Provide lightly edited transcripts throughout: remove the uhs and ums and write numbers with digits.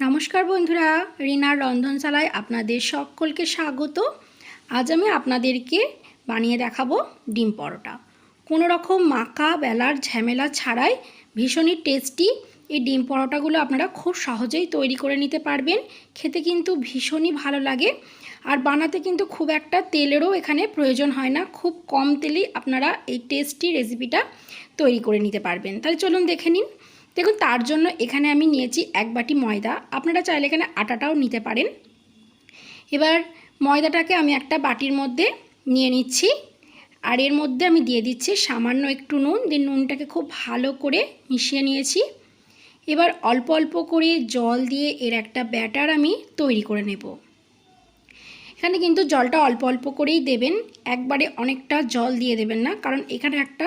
নমস্কার বন্ধুরা, রিনার রন্ধনশালায় আপনাদের সকলকে স্বাগত। আজ আমি আপনাদেরকে বানিয়ে দেখাবো ডিম পরোটা। কোনো রকম মাখা বেলার ঝামেলা ছাড়াই ভীষণই টেস্টি এই ডিম পরোটাগুলো আপনারা খুব সহজেই তৈরি করে নিতে পারবেন। খেতে কিন্তু ভীষণই ভালো লাগে আর বানাতে কিন্তু খুব একটা তেলেরও এখানে প্রয়োজন হয় না। খুব কম তেলেই আপনারা এই টেস্টি রেসিপিটা তৈরি করে নিতে পারবেন। তাহলে চলুন দেখে নিন। দেখুন, তার জন্য এখানে আমি নিয়েছি 1 বাটি ময়দা। আপনারা চাইলে এখানে আটাটাও নিতে পারেন। এবার ময়দাটাকে আমি একটা বাটির মধ্যে নিয়ে নিচ্ছি আর এর মধ্যে আমি দিয়ে দিচ্ছি সামান্য একটু নুন। দিয়ে নুনটাকে খুব ভালো করে মিশিয়ে নিয়েছি। এবার অল্প অল্প করে জল দিয়ে এর একটা ব্যাটার আমি তৈরি করে নেব। এখানে কিন্তু জলটা অল্প অল্প করেই দেবেন, একবারে অনেকটা জল দিয়ে দেবেন না, কারণ এখানে একটা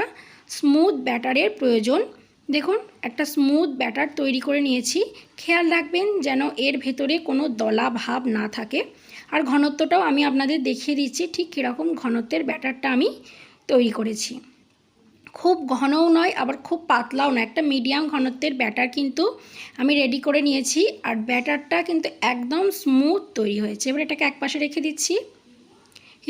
স্মুথ ব্যাটারের প্রয়োজন। দেখুন, একটা স্মুথ ব্যাটার তৈরি করে নিয়েছি। খেয়াল রাখবেন যেন এর ভেতরে কোনো দলা ভাব না থাকে। আর ঘনত্বটাও আমি আপনাদের দেখিয়ে দিচ্ছি ঠিক কীরকম ঘনত্বের ব্যাটারটা আমি তৈরি করেছি। খুব ঘনও নয় আবার খুব পাতলাও নয়, একটা মিডিয়াম ঘনত্বের ব্যাটার কিন্তু আমি রেডি করে নিয়েছি। আর ব্যাটারটা কিন্তু একদম স্মুথ তৈরি হয়েছে। এবার এটাকে একপাশে রেখে দিচ্ছি।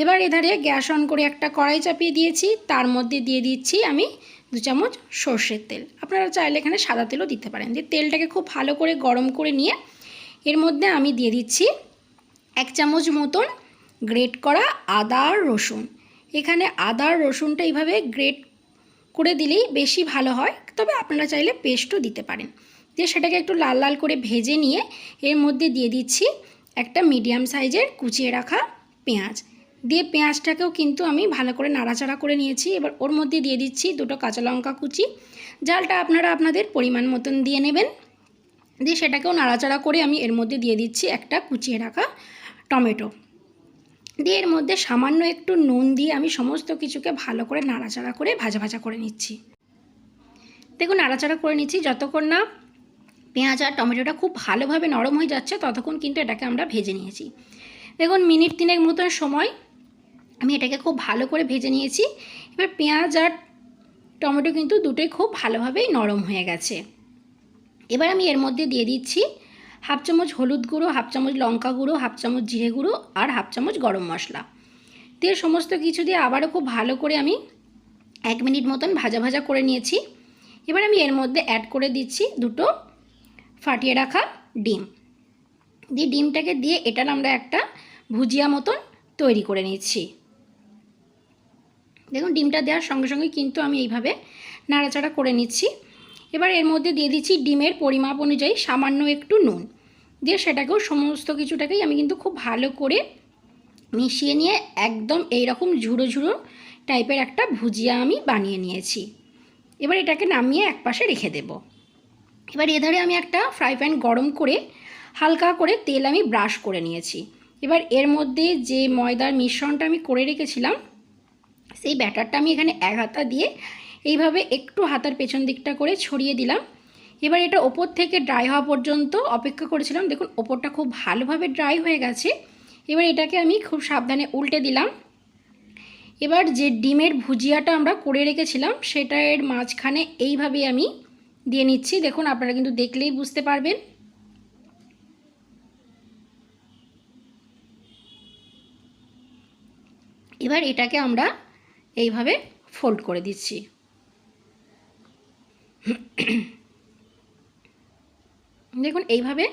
এবার এধারে গ্যাস অন করে একটা কড়াই চাপিয়ে দিয়েছি, তার মধ্যে দিয়ে দিচ্ছি আমি 2 চামচ সর্ষের তেল। আপনারা চাইলে এখানে সাদা তেলও দিতে পারেন। দিয়ে তেলটাকে খুব ভালো করে গরম করে নিয়ে এর মধ্যে আমি দিয়ে দিচ্ছি 1 চামচ মতন গ্রেট করা আদা আর রসুন। এখানে আদা আর রসুনটা এইভাবে গ্রেট করে দিলেই বেশি ভালো হয়, তবে আপনারা চাইলে পেস্টও দিতে পারেন। দিয়ে সেটাকে একটু লাল লাল করে ভেজে নিয়ে এর মধ্যে দিয়ে দিচ্ছি একটা মিডিয়াম সাইজের কুচিয়ে রাখা পেঁয়াজ। দিয়ে পেঁয়াজটাকেও কিন্তু আমি ভালো করে নাড়াচাড়া করে নিয়েছি। এবার ওর মধ্যে দিয়ে দিচ্ছি 2টো কাঁচা লঙ্কা কুচি। ঝালটা আপনারা আপনাদের পরিমাণ মতন দিয়ে নেবেন। দিয়ে সেটাকেও নাড়াচাড়া করে আমি এর মধ্যে দিয়ে দিচ্ছি একটা কুচিয়ে রাখা টমেটো। দিয়ে এর মধ্যে সামান্য একটু নুন দিয়ে আমি সমস্ত কিছুকে ভালো করে নাড়াচাড়া করে ভাজা ভাজা করে নিচ্ছি। দেখুন, নাড়াচাড়া করে নিচ্ছি। যতক্ষণ না পেঁয়াজ আর টমেটোটা খুব ভালোভাবে নরম হয়ে যাচ্ছে ততক্ষণ কিন্তু এটাকে আমরা ভেজে নিয়েছি। দেখুন, মিনিট 3 মতন সময় আমি এটাকে খুব ভালো করে ভেজে নিয়েছি। এবার পেঁয়াজ আর টমেটো কিন্তু দুটোই খুব ভালোভাবেই নরম হয়ে গেছে। এবার আমি এর মধ্যে দিয়ে দিচ্ছি 1/2 চামচ হলুদ গুঁড়ো, 1/2 চামচ লঙ্কা গুঁড়ো, 1/2 চামচ জিরে গুঁড়ো আর 1/2 চামচ গরম মশলা। দিয়ে সমস্ত কিছু দিয়ে আবারও খুব ভালো করে আমি 1 মিনিট মতন ভাজা ভাজা করে নিয়েছি। এবার আমি এর মধ্যে অ্যাড করে দিচ্ছি 2টো ফাটিয়ে রাখা ডিম। দিয়ে ডিমটাকে দিয়ে এটার আমরা একটা ভুজিয়া মতন তৈরি করে নিচ্ছি। দেখুন, ডিমটা দেওয়ার সঙ্গে সঙ্গে কিন্তু আমি এইভাবে নাড়াচাড়া করে নিচ্ছি। এবার এর মধ্যে দিয়ে দিচ্ছি ডিমের পরিমাপ অনুযায়ী সামান্য একটু নুন। দিয়ে সেটাকেও সমস্ত কিছুটাকেই আমি কিন্তু খুব ভালো করে মিশিয়ে নিয়ে একদম এইরকম ঝুড়ো ঝুড়ো টাইপের একটা ভুজিয়া আমি বানিয়ে নিয়েছি। এবার এটাকে নামিয়ে একপাশে রেখে দেব। এবার এধারে আমি একটা ফ্রাই প্যান গরম করে হালকা করে তেল আমি ব্রাশ করে নিয়েছি। এবার এর মধ্যে যে ময়দার মিশ্রণটা আমি করে রেখেছিলাম সেই ব্যাটারটা আমি এখানে এক হাতা দিয়ে এইভাবে একটু হাতার পেছন দিকটা করে ছড়িয়ে দিলাম। এবার এটা ওপর থেকে ড্রাই হওয়া পর্যন্ত অপেক্ষা করেছিলাম। দেখুন, ওপরটা খুব ভালোভাবে ড্রাই হয়ে গেছে। এবার এটাকে আমি খুব সাবধানে উল্টে দিলাম। এবার যে ডিমের ভুজিয়াটা আমরা করে রেখেছিলাম সেটা এর মাঝখানে এইভাবে আমি দিয়ে নিচ্ছি। দেখুন, আপনারা কিন্তু দেখলেই বুঝতে পারবেন। এবার এটাকে আমরা এইভাবে ফোল্ড করে দিচ্ছি। দেখুন, এইভাবে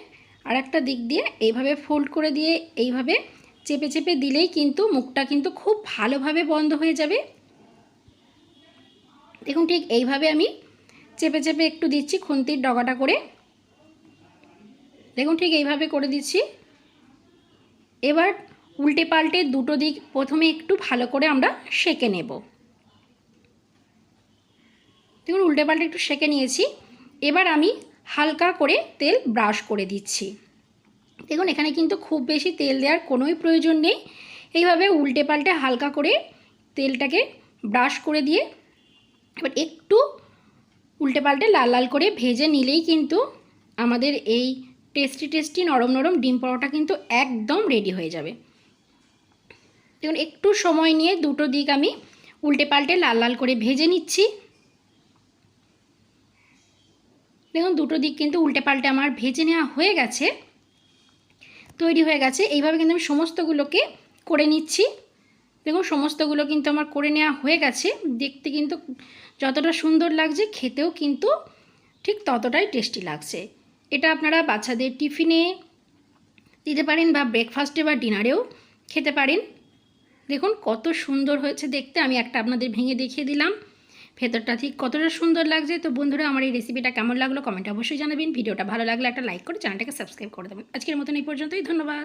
আর একটা দিক দিয়ে এইভাবে ফোল্ড করে দিয়ে এইভাবে চেপে চেপে দিলেই কিন্তু মুখটা কিন্তু খুব ভালোভাবে বন্ধ হয়ে যাবে। দেখুন, ঠিক এইভাবে আমি চেপে চেপে একটু দিচ্ছি খুন্তির ডগাটা করে। দেখুন, ঠিক এইভাবে করে দিচ্ছি। এবার উল্টে পাল্টে দুটো দিক প্রথমে একটু ভালো করে আমরা সেঁকে নেব। দেখুন, উল্টে পাল্টে একটু সেঁকে নিয়েছি। এবার আমি হালকা করে তেল ব্রাশ করে দিচ্ছি। দেখুন, এখানে কিন্তু খুব বেশি তেল দেওয়ার কোনোই প্রয়োজন নেই। এইভাবে উল্টে পাল্টে হালকা করে তেলটাকে ব্রাশ করে দিয়ে এবার একটু উল্টে পাল্টে লাল লাল করে ভেজে নিলেই কিন্তু আমাদের এই টেস্টি টেস্টি নরম নরম ডিম পরোটা কিন্তু একদম রেডি হয়ে যাবে। দেখুন, একটু সময় নিয়ে দুটো দিক আমি উল্টে পাল্টে লাল লাল করে ভেজে নিচ্ছি। দেখুন দুটো দিক কিন্তু উল্টে পাল্টে আমার ভেজে নেওয়া হয়ে গেছে, তৈরি হয়ে গেছে। এইভাবে কিন্তু আমি সমস্তগুলোকে করে নিচ্ছি। দেখুন সমস্তগুলো কিন্তু আমার করে নেওয়া হয়ে গেছে। দেখতে কিন্তু যতটা সুন্দর লাগছে, খেতেও কিন্তু ঠিক ততটাই টেস্টি লাগছে। এটা আপনারা বাচ্চাদের টিফিনে দিতে পারেন বা ব্রেকফাস্টে বা ডিনারেও খেতে পারেন। দেখুন কত সুন্দর হয়েছে দেখতে। আমি একটা আপনাদের ভেঙে দেখিয়ে দিলাম ভেতরটা ঠিক কতটা সুন্দর লাগছে। তো বন্ধুরা, আমার এই রেসিপিটা কেমন লাগলো কমেন্টে অবশ্যই জানাবেন। ভিডিওটা ভালো লাগলে একটা লাইক করে চ্যানেলটাকে সাবস্ক্রাইব করে দেবেন। আজকের মতন এই পর্যন্তই, ধন্যবাদ।